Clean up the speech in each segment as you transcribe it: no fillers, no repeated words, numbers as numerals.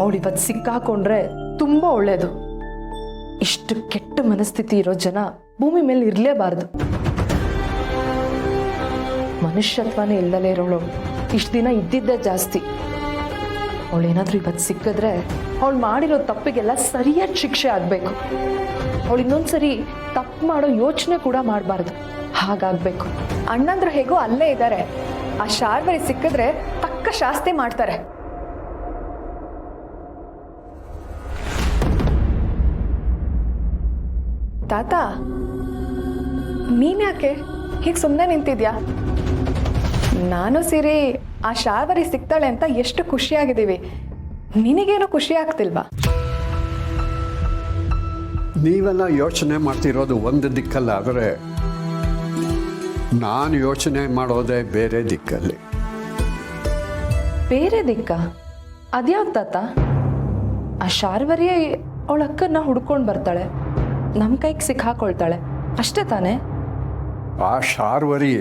ಅವಳು ಇವತ್ತು ಸಿಕ್ಕಾಕೊಂಡ್ರೆ ತುಂಬ ಒಳ್ಳೇದು. ಇಷ್ಟು ಕೆಟ್ಟ ಮನಸ್ಥಿತಿ ಇರೋ ಜನ ಭೂಮಿ ಮೇಲೆ ಇರಲೇಬಾರ್ದು. ಮನುಷ್ಯತ್ವನೇ ಇಲ್ಲದಲೇ ಇರೋಳು ಇಷ್ಟು ದಿನ ಇದ್ದಿದ್ದೇ ಜಾಸ್ತಿ. ಅವಳೇನಾದ್ರೂ ಇವತ್ತು ಸಿಕ್ಕಿದ್ರೆ ಅವಳು ಮಾಡಿರೋ ತಪ್ಪಿಗೆಲ್ಲ ಸರಿಯಾದ ಶಿಕ್ಷೆ ಆಗಬೇಕು. ಅವಳು ಇನ್ನೊಂದ್ಸರಿ ತಪ್ಪು ಮಾಡೋ ಯೋಚನೆ ಕೂಡ ಮಾಡಬಾರ್ದು. ಹಾಗಾಗಬೇಕು. ಅಣ್ಣಂದ್ರು ಹೇಗೋ ಅಲ್ಲೇ ಇದ್ದಾರೆ. ಆ ಶಾರ್ವರಿ ಸಿಕ್ಕಿದ್ರೆ ತಕ್ಕ ಶಾಸ್ತಿ ಮಾಡ್ತಾರೆ. ತಾತ, ನೀನ್ಯಾಕೆ ಹೀಗೆ ಸುಮ್ಮನೆ ನಿಂತಿದ್ಯಾ? ನಾನು ಸಿರಿ ಆ ಶಾರ್ವರಿ ಸಿಗ್ತಾಳೆ ಅಂತ ಎಷ್ಟು ಖುಷಿಯಾಗಿದ್ದೀವಿ. ನಿನಗೇನು ಖುಷಿ ಆಗ್ತಿಲ್ವಾ? ನೀವೆಲ್ಲ ಯೋಚನೆ ಮಾಡ್ತಿರೋದು ಒಂದು ದಿಕ್ಕಲ್ಲ, ಆದರೆ ನಾನು ಯೋಚನೆ ಮಾಡೋದೇ ಬೇರೆ ದಿಕ್ಕಲ್ಲಿ. ಬೇರೆ ದಿಕ್ಕ? ಅದ್ಯಾವ ತಾತ? ಆ ಶಾರ್ವರಿಯೇ ಅವಳ ಅಕ್ಕನ್ನ ಹುಡ್ಕೊಂಡು ಬರ್ತಾಳೆ, ನಮ್ಮ ಕೈಗೆ ಸಿಕ್ಕಾಕೊಳ್ತಾಳೆ, ಅಷ್ಟೇ ತಾನೇ? ಆ ಶಾರ್ವರಿ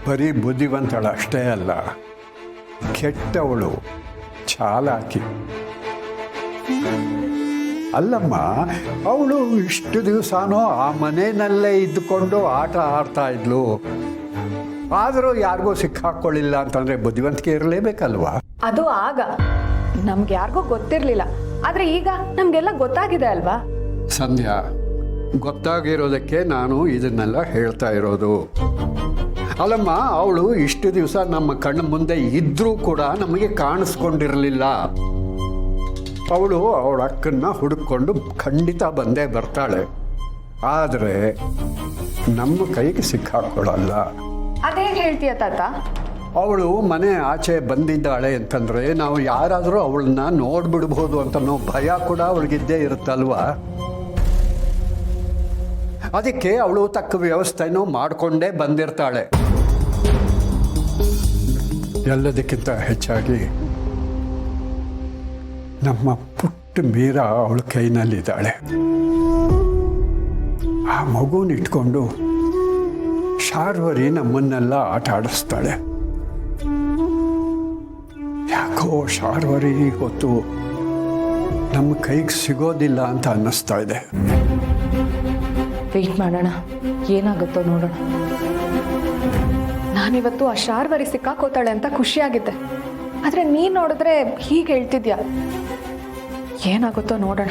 ಬರೀ ಬುದ್ಧಿವಂತಳು ಅಷ್ಟೇ ಅಲ್ಲ, ಕೆಟ್ಟವಳು, ಚಾಲಾಕಿ. ಅಲ್ಲಮ್ಮ, ಅವಳು ಇಷ್ಟು ದಿವಸನೂ ಆ ಮನೆಯಲ್ಲೇ ಇದ್ದುಕೊಂಡು ಆಟ ಆಡ್ತಾ ಇದ್ಲು. ಆದರೂ ಯಾರಿಗೂ ಸಿಕ್ಕಾಕೊಳ್ಳಿಲ್ಲ ಅಂತಂದರೆ ಬುದ್ಧಿವಂತಿಕೆ ಇರಲೇಬೇಕಲ್ವಾ? ಅದು ಆಗ ನಮ್ಗೆ ಯಾರಿಗೂ ಗೊತ್ತಿರಲಿಲ್ಲ. ಆದರೆ ಈಗ ನಮಗೆಲ್ಲ ಗೊತ್ತಾಗಿದೆ ಅಲ್ವಾ? ಸಂಧ್ಯಾ, ಗೊತ್ತಾಗಿರೋದಕ್ಕೆ ನಾನು ಇದನ್ನೆಲ್ಲ ಹೇಳ್ತಾ ಇರೋದು. ಅಲ್ಲಮ್ಮ, ಅವಳು ಇಷ್ಟು ದಿವಸ ನಮ್ಮ ಕಣ್ಣು ಮುಂದೆ ಇದ್ರೂ ಕೂಡ ನಮಗೆ ಕಾಣಿಸ್ಕೊಂಡಿರಲಿಲ್ಲ. ಅವಳು ಅವಳ ಅಕ್ಕನ್ನ ಹುಡುಕೊಂಡು ಖಂಡಿತ ಬಂದೇ ಬರ್ತಾಳೆ, ಆದರೆ ನಮ್ಮ ಕೈಗೆ ಸಿಕ್ಕಾಕೊಳ್ಳಲ್ಲ. ಅದೇ ಹೇಳ್ತೀಯ ತಾತ? ಅವಳು ಮನೆ ಆಚೆ ಬಂದಿದ್ದಾಳೆ ಅಂತಂದರೆ ನಾವು ಯಾರಾದರೂ ಅವಳನ್ನ ನೋಡ್ಬಿಡ್ಬೋದು ಅಂತನೋ ಭಯ ಕೂಡ ಅವಳಿಗಿದ್ದೇ ಇರುತ್ತಲ್ವಾ? ಅದಕ್ಕೆ ಅವಳು ತಕ್ಕ ವ್ಯವಸ್ಥೆನೂ ಮಾಡಿಕೊಂಡೇ ಬಂದಿರ್ತಾಳೆ. ಎಲ್ಲದಕ್ಕಿಂತ ಹೆಚ್ಚಾಗಿ ನಮ್ಮ ಪುಟ್ಟ ಮೀರಾ ಅವಳ ಕೈನಲ್ಲಿದ್ದಾಳೆ. ಆ ಮಗುನ ಇಟ್ಕೊಂಡು ಶಾರ್ವರಿ ನಮ್ಮನ್ನೆಲ್ಲ ಆಟ ಆಡಿಸ್ತಾಳೆ. ಯಾಕೋ ಶಾರ್ವರಿ ಹೊತ್ತು ನಮ್ಮ ಕೈಗೆ ಸಿಗೋದಿಲ್ಲ ಅಂತ ಅನ್ನಿಸ್ತಾ ಇದೆ. ವೆಯ್ಟ್ ಮಾಡೋಣ, ಏನಾಗುತ್ತೋ ನೋಡೋಣ. ನಾನಿವತ್ತು ಆ ಶಾರ್ವರಿ ಸಿಕ್ಕಾಕೋತಾಳೆ ಅಂತ ಖುಷಿಯಾಗಿದ್ದೆ. ಆದರೆ ನೀನು ನೋಡಿದ್ರೆ ಹೀಗೆ ಹೇಳ್ತಿದ್ಯಾ. ಏನಾಗುತ್ತೋ ನೋಡೋಣ.